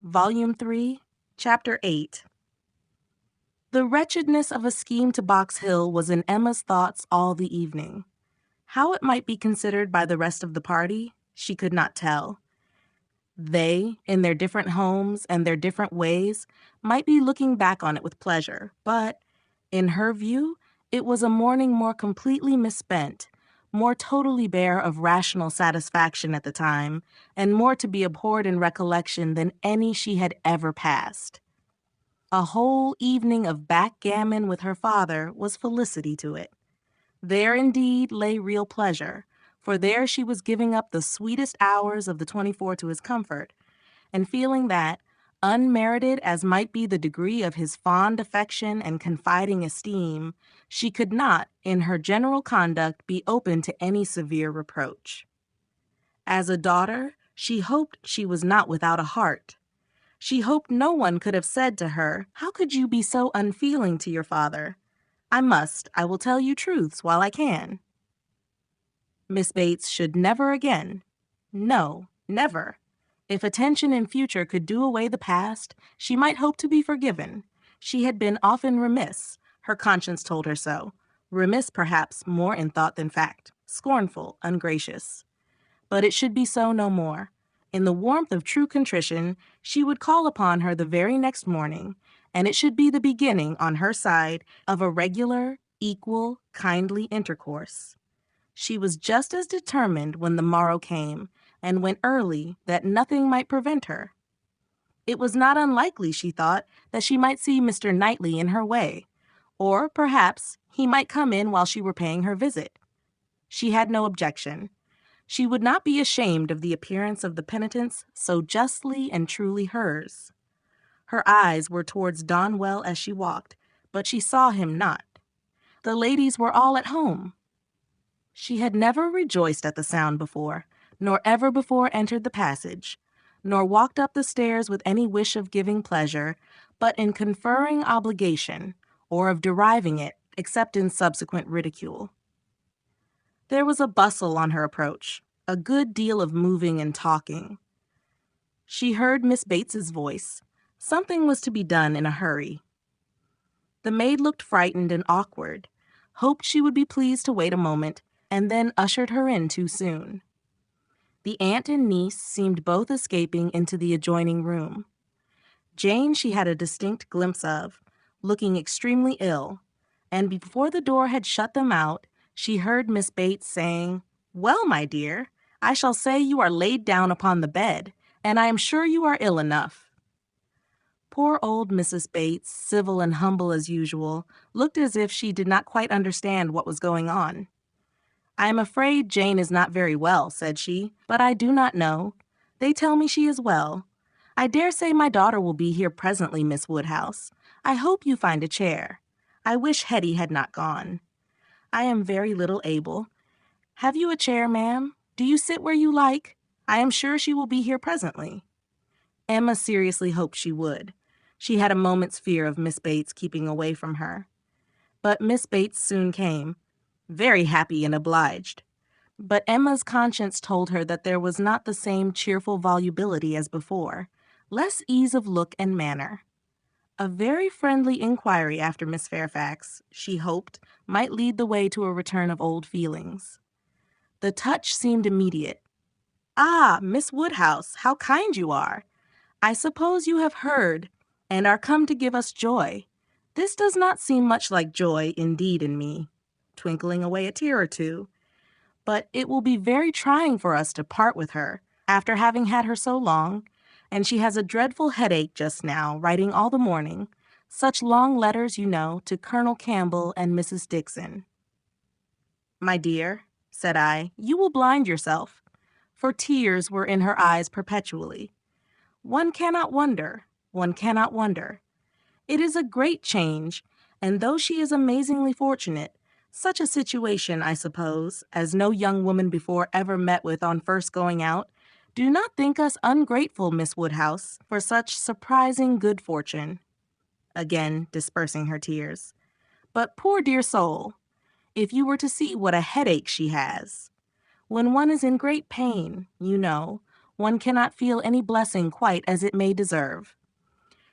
Volume 3, Chapter 8. The wretchedness of a scheme to Box Hill was in Emma's thoughts all the evening. How it might be considered by the rest of the party, she could not tell. They, in their different homes and their different ways, might be looking back on it with pleasure, but, in her view, it was a morning more completely misspent, more totally bare of rational satisfaction at the time, and more to be abhorred in recollection than any she had ever passed. A whole evening of backgammon with her father was felicity to it. There indeed lay real pleasure, for there she was giving up the sweetest hours of the 24 to his comfort, and feeling that, unmerited as might be the degree of his fond affection and confiding esteem, she could not, in her general conduct, be open to any severe reproach. As a daughter, she hoped she was not without a heart. She hoped no one could have said to her, "How could you be so unfeeling to your father?" I will tell you truths while I can. Miss Bates should never again, no, never. If attention in future could do away the past, she might hope to be forgiven. She had been often remiss, her conscience told her so, remiss perhaps more in thought than fact, scornful, ungracious. But it should be so no more. In the warmth of true contrition, she would call upon her the very next morning, and it should be the beginning, on her side, of a regular, equal, kindly intercourse. She was just as determined when the morrow came, and went early, that nothing might prevent her. It was not unlikely, she thought, that she might see Mr. Knightley in her way, or, perhaps, he might come in while she were paying her visit. She had no objection. She would not be ashamed of the appearance of the penitence so justly and truly hers. Her eyes were towards Donwell as she walked, but she saw him not. The ladies were all at home. She had never rejoiced at the sound before, nor ever before entered the passage, nor walked up the stairs with any wish of giving pleasure, but in conferring obligation, or of deriving it, except in subsequent ridicule. There was a bustle on her approach, a good deal of moving and talking. She heard Miss Bates's voice. Something was to be done in a hurry. The maid looked frightened and awkward, hoped she would be pleased to wait a moment, and then ushered her in too soon. The aunt and niece seemed both escaping into the adjoining room. Jane she had a distinct glimpse of, looking extremely ill, and before the door had shut them out, she heard Miss Bates saying, "Well, my dear, I shall say you are laid down upon the bed, and I am sure you are ill enough." Poor old Mrs. Bates, civil and humble as usual, looked as if she did not quite understand what was going on. "I am afraid Jane is not very well," said she, "but I do not know. They tell me she is well. I dare say my daughter will be here presently, Miss Woodhouse. I hope you find a chair. I wish Hetty had not gone. I am very little able. Have you a chair, ma'am? Do you sit where you like? I am sure she will be here presently." Emma seriously hoped she would. She had a moment's fear of Miss Bates keeping away from her. But Miss Bates soon came, very happy and obliged. But Emma's conscience told her that there was not the same cheerful volubility as before, less ease of look and manner. A very friendly inquiry after Miss Fairfax, she hoped, might lead the way to a return of old feelings. The touch seemed immediate. "Ah, Miss Woodhouse, how kind you are! I suppose you have heard, and are come to give us joy. This does not seem much like joy, indeed, in me," twinkling away a tear or two. "But it will be very trying for us to part with her, after having had her so long, and she has a dreadful headache just now, writing all the morning, such long letters, you know, to Colonel Campbell and Mrs. Dixon." "My dear," said I, "you will blind yourself," for tears were in her eyes perpetually. "One cannot wonder, one cannot wonder. It is a great change, and though she is amazingly fortunate, such a situation, I suppose, as no young woman before ever met with on first going out, do not think us ungrateful, Miss Woodhouse, for such surprising good fortune," again dispersing her tears. "But poor dear soul, if you were to see what a headache she has. When one is in great pain, you know, one cannot feel any blessing quite as it may deserve.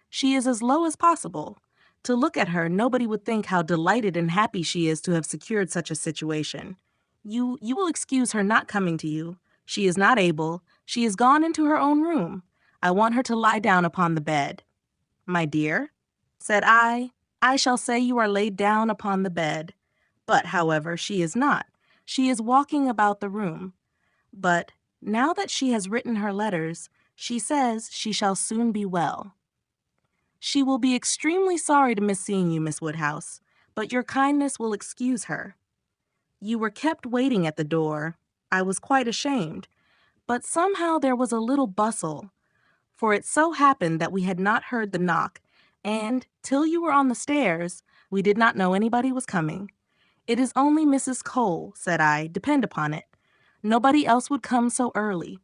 She is as low as possible. To look at her, nobody would think how delighted and happy she is to have secured such a situation. You will excuse her not coming to you. She is not able. She is gone into her own room. I want her to lie down upon the bed. My dear, said I shall say you are laid down upon the bed. But, however, she is not. She is walking about the room. But, now that she has written her letters, she says she shall soon be well. She will be extremely sorry to miss seeing you, Miss Woodhouse, but your kindness will excuse her. You were kept waiting at the door. I was quite ashamed, but somehow there was a little bustle, for it so happened that we had not heard the knock, and, till you were on the stairs, we did not know anybody was coming. It is only Mrs. Cole, said I, depend upon it. Nobody else would come so early.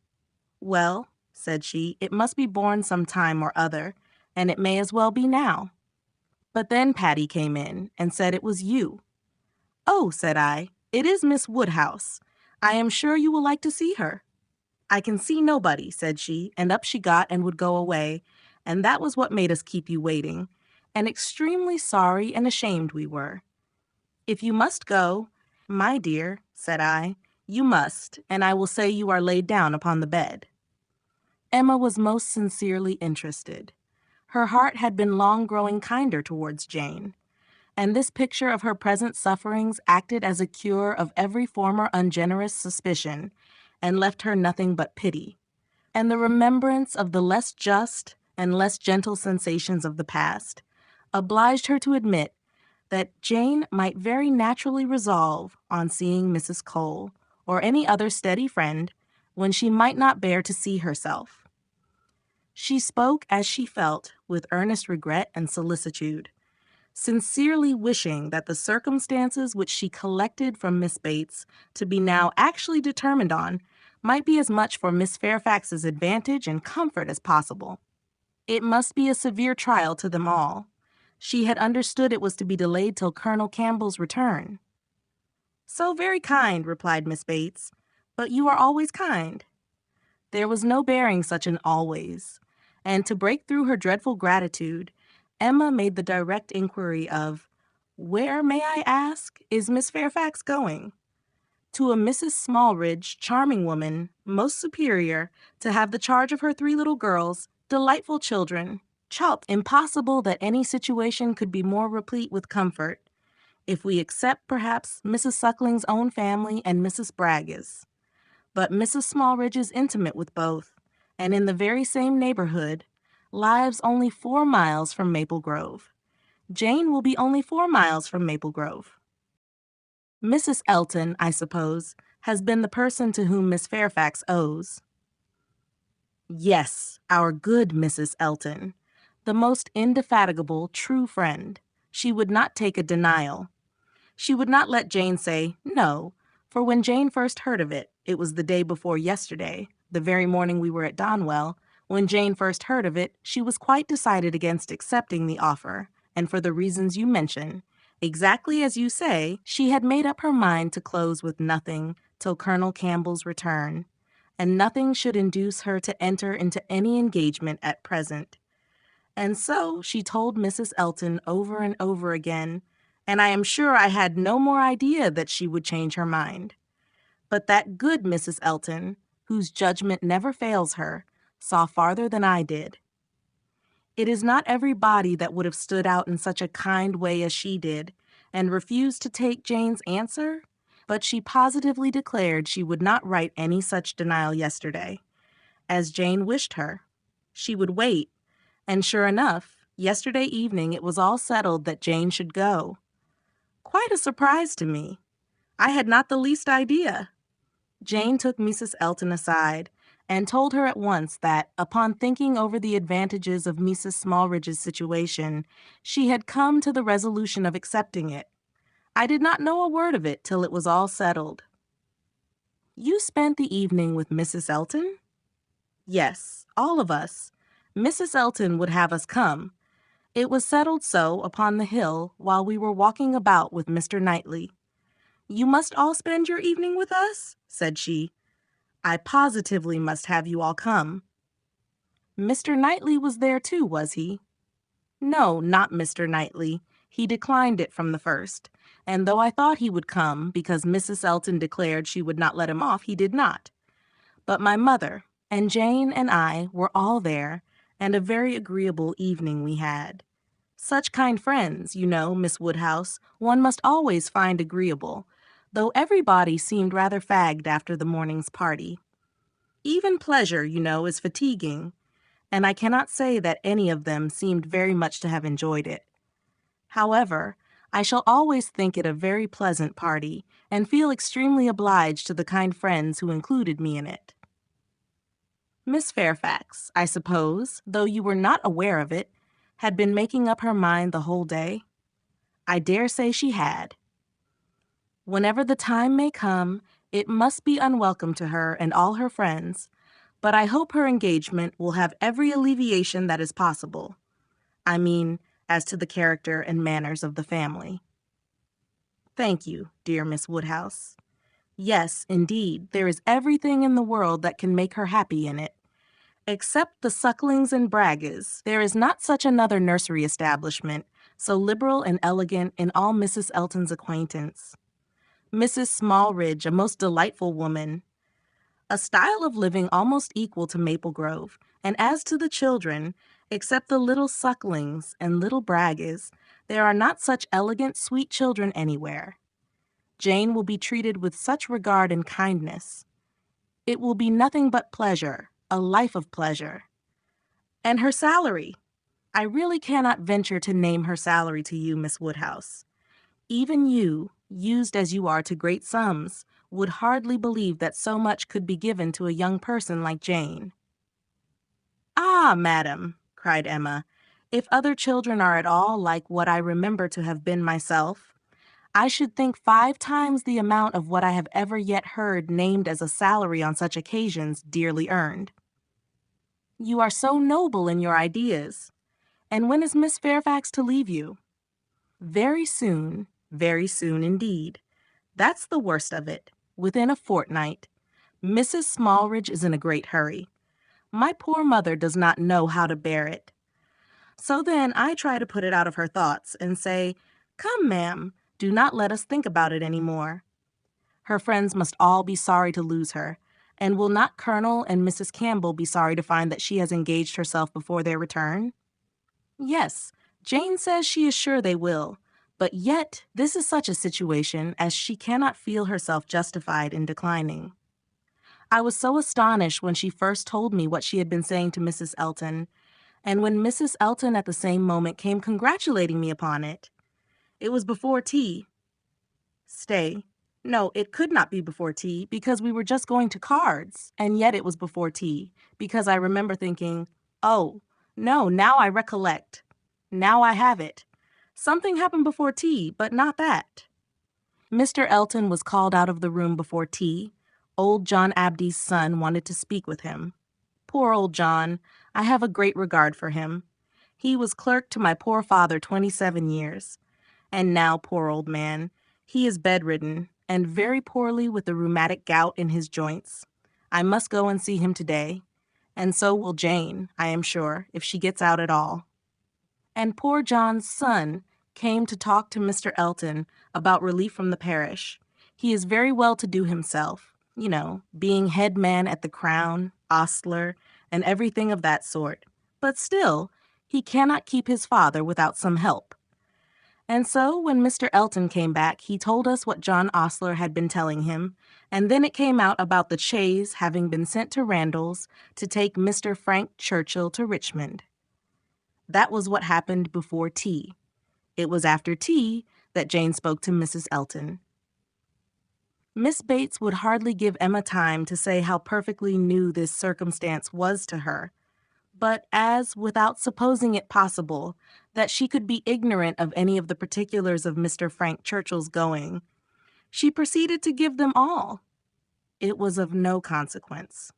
Well, said she, it must be born some time or other, and it may as well be now. But then Patty came in and said it was you. Oh, said I, it is Miss Woodhouse. I am sure you will like to see her. I can see nobody, said she, and up she got and would go away, and that was what made us keep you waiting, and extremely sorry and ashamed we were. If you must go, my dear, said I, you must, and I will say you are laid down upon the bed. Emma was most sincerely interested. Her heart had been long growing kinder towards Jane, and this picture of her present sufferings acted as a cure of every former ungenerous suspicion, and left her nothing but pity. And the remembrance of the less just and less gentle sensations of the past obliged her to admit that Jane might very naturally resolve on seeing Mrs. Cole, or any other steady friend, when she might not bear to see herself. She spoke as she felt, with earnest regret and solicitude, sincerely wishing that the circumstances which she collected from Miss Bates to be now actually determined on might be as much for Miss Fairfax's advantage and comfort as possible. It must be a severe trial to them all. She had understood it was to be delayed till Colonel Campbell's return. So very kind, replied Miss Bates, but you are always kind. There was no bearing such an always, and to break through her dreadful gratitude, Emma made the direct inquiry of, where, may I ask, is Miss Fairfax going? To a Mrs. Smallridge, charming woman, most superior, to have the charge of her 3 little girls, delightful children, impossible that any situation could be more replete with comfort, if we except, perhaps, Mrs. Suckling's own family and Mrs. Bragg's. But Mrs. Smallridge is intimate with both, and in the very same neighborhood, lives only 4 miles from Maple Grove. Jane will be only 4 miles from Maple Grove. Mrs. Elton, I suppose, has been the person to whom Miss Fairfax owes. Yes, our good Mrs. Elton, the most indefatigable, true friend. She would not take a denial. She would not let Jane say, no, for when Jane first heard of it, it was the day before yesterday, the very morning we were at Donwell, when Jane first heard of it, she was quite decided against accepting the offer, and for the reasons you mention. Exactly as you say, she had made up her mind to close with nothing till Colonel Campbell's return, and nothing should induce her to enter into any engagement at present. And so she told Mrs. Elton over and over again, and I am sure I had no more idea that she would change her mind. But that good Mrs. Elton, whose judgment never fails her, saw farther than I did. It is not every body that would have stood out in such a kind way as she did, and refused to take Jane's answer, but she positively declared she would not write any such denial yesterday, as Jane wished her. She would wait, and sure enough, yesterday evening it was all settled that Jane should go. Quite a surprise to me. I had not the least idea. Jane took Mrs. Elton aside, and told her at once that, upon thinking over the advantages of Mrs. Smallridge's situation, she had come to the resolution of accepting it. I did not know a word of it till it was all settled. You spent the evening with Mrs. Elton? Yes, all of us. Mrs. Elton would have us come. It was settled so upon the hill while we were walking about with Mr. Knightley. You must all spend your evening with us? Said she. I positively must have you all come." "Mr. Knightley was there too, was he?" "No, not Mr. Knightley. He declined it from the first, and though I thought he would come because Mrs. Elton declared she would not let him off, he did not. But my mother and Jane and I were all there, and a very agreeable evening we had. Such kind friends, you know, Miss Woodhouse, one must always find agreeable, though everybody seemed rather fagged after the morning's party. Even pleasure, you know, is fatiguing, and I cannot say that any of them seemed very much to have enjoyed it. However, I shall always think it a very pleasant party, and feel extremely obliged to the kind friends who included me in it." Miss Fairfax, I suppose, though you were not aware of it, had been making up her mind the whole day? I dare say she had. Whenever the time may come, it must be unwelcome to her and all her friends, but I hope her engagement will have every alleviation that is possible. I mean, as to the character and manners of the family. Thank you, dear Miss Woodhouse. Yes, indeed, there is everything in the world that can make her happy in it. Except the Sucklings and Bragges, there is not such another nursery establishment, so liberal and elegant in all Mrs. Elton's acquaintance. Mrs. Smallridge, a most delightful woman, a style of living almost equal to Maple Grove, and as to the children, except the little Sucklings and little Bragges, there are not such elegant, sweet children anywhere. Jane will be treated with such regard and kindness. It will be nothing but pleasure, a life of pleasure. And her salary! I really cannot venture to name her salary to you, Miss Woodhouse. Even you, used as you are to great sums, would hardly believe that so much could be given to a young person like Jane." "Ah, madam," cried Emma, "if other children are at all like what I remember to have been myself, I should think 5 times the amount of what I have ever yet heard named as a salary on such occasions dearly earned." "You are so noble in your ideas. And when is Miss Fairfax to leave you?" Very soon indeed. That's the worst of it. Within a fortnight. Mrs. Smallridge is in a great hurry. My poor mother does not know how to bear it. So then I try to put it out of her thoughts and say, "Come, ma'am, do not let us think about it any more." Her friends must all be sorry to lose her, and will not Colonel and Mrs. Campbell be sorry to find that she has engaged herself before their return? Yes, Jane says she is sure they will, but yet this is such a situation as she cannot feel herself justified in declining. I was so astonished when she first told me what she had been saying to Mrs. Elton, and when Mrs. Elton at the same moment came congratulating me upon it. It was before tea. Stay. No, it could not be before tea, because we were just going to cards, and yet it was before tea, because I remember thinking, "Oh, no, now I recollect. Now I have it. Something happened before tea, but not that." Mr. Elton was called out of the room before tea. Old John Abdy's son wanted to speak with him. Poor old John, I have a great regard for him. He was clerk to my poor father 27 years. And now, poor old man, he is bedridden and very poorly with the rheumatic gout in his joints. I must go and see him today. And so will Jane, I am sure, if she gets out at all. And poor John's son came to talk to Mr. Elton about relief from the parish. He is very well to do himself, you know, being head man at the Crown, ostler, and everything of that sort. But still, he cannot keep his father without some help. And so when Mr. Elton came back, he told us what John Ostler had been telling him, and then it came out about the chaise having been sent to Randall's to take Mr. Frank Churchill to Richmond. That was what happened before tea. It was after tea that Jane spoke to Mrs. Elton. Miss Bates would hardly give Emma time to say how perfectly new this circumstance was to her, but as, without supposing it possible, that she could be ignorant of any of the particulars of Mr. Frank Churchill's going, she proceeded to give them all. It was of no consequence.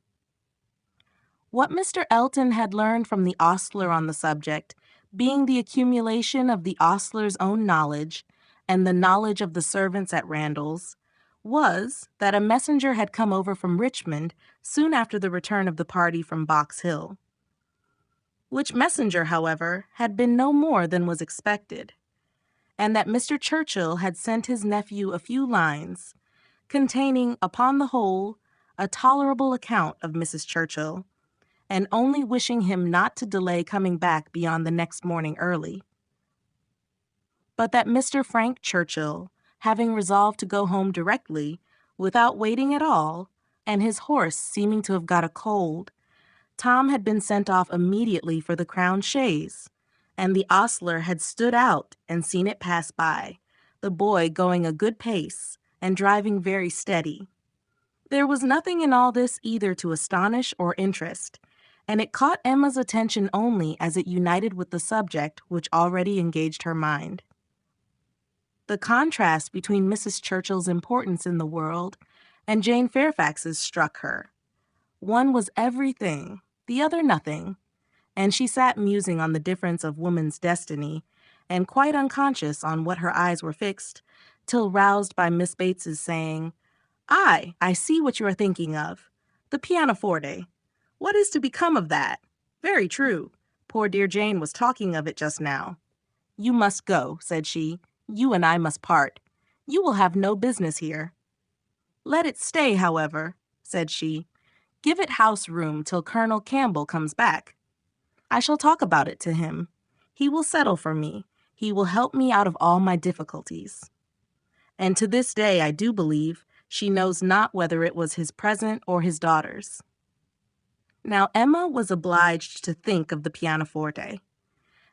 What Mr. Elton had learned from the ostler on the subject, being the accumulation of the ostler's own knowledge and the knowledge of the servants at Randall's, was that a messenger had come over from Richmond soon after the return of the party from Box Hill. Which messenger, however, had been no more than was expected, and that Mr. Churchill had sent his nephew a few lines, containing, upon the whole, a tolerable account of Mrs. Churchill, and only wishing him not to delay coming back beyond the next morning early. But that Mr. Frank Churchill, having resolved to go home directly, without waiting at all, and his horse seeming to have got a cold, Tom had been sent off immediately for the Crown chaise, and the ostler had stood out and seen it pass by, the boy going a good pace and driving very steady. There was nothing in all this either to astonish or interest, and it caught Emma's attention only as it united with the subject which already engaged her mind. The contrast between Mrs. Churchill's importance in the world and Jane Fairfax's struck her. One was everything, the other nothing, and she sat musing on the difference of woman's destiny, and quite unconscious on what her eyes were fixed, till roused by Miss Bates's saying, I see what you are thinking of. The pianoforte. What is to become of that? Very true. Poor dear Jane was talking of it just now. You must go, said she. You and I must part. You will have no business here. Let it stay, however, said she. Give it house room till Colonel Campbell comes back. I shall talk about it to him. He will settle for me. He will help me out of all my difficulties. And to this day, I do believe, she knows not whether it was his present or his daughter's. Now Emma was obliged to think of the pianoforte,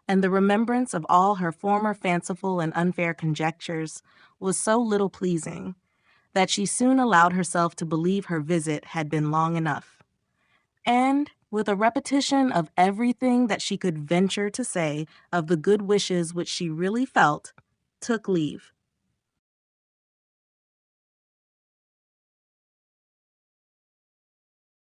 and the remembrance of all her former fanciful and unfair conjectures was so little pleasing, that she soon allowed herself to believe her visit had been long enough, and, with a repetition of everything that she could venture to say of the good wishes which she really felt, took leave.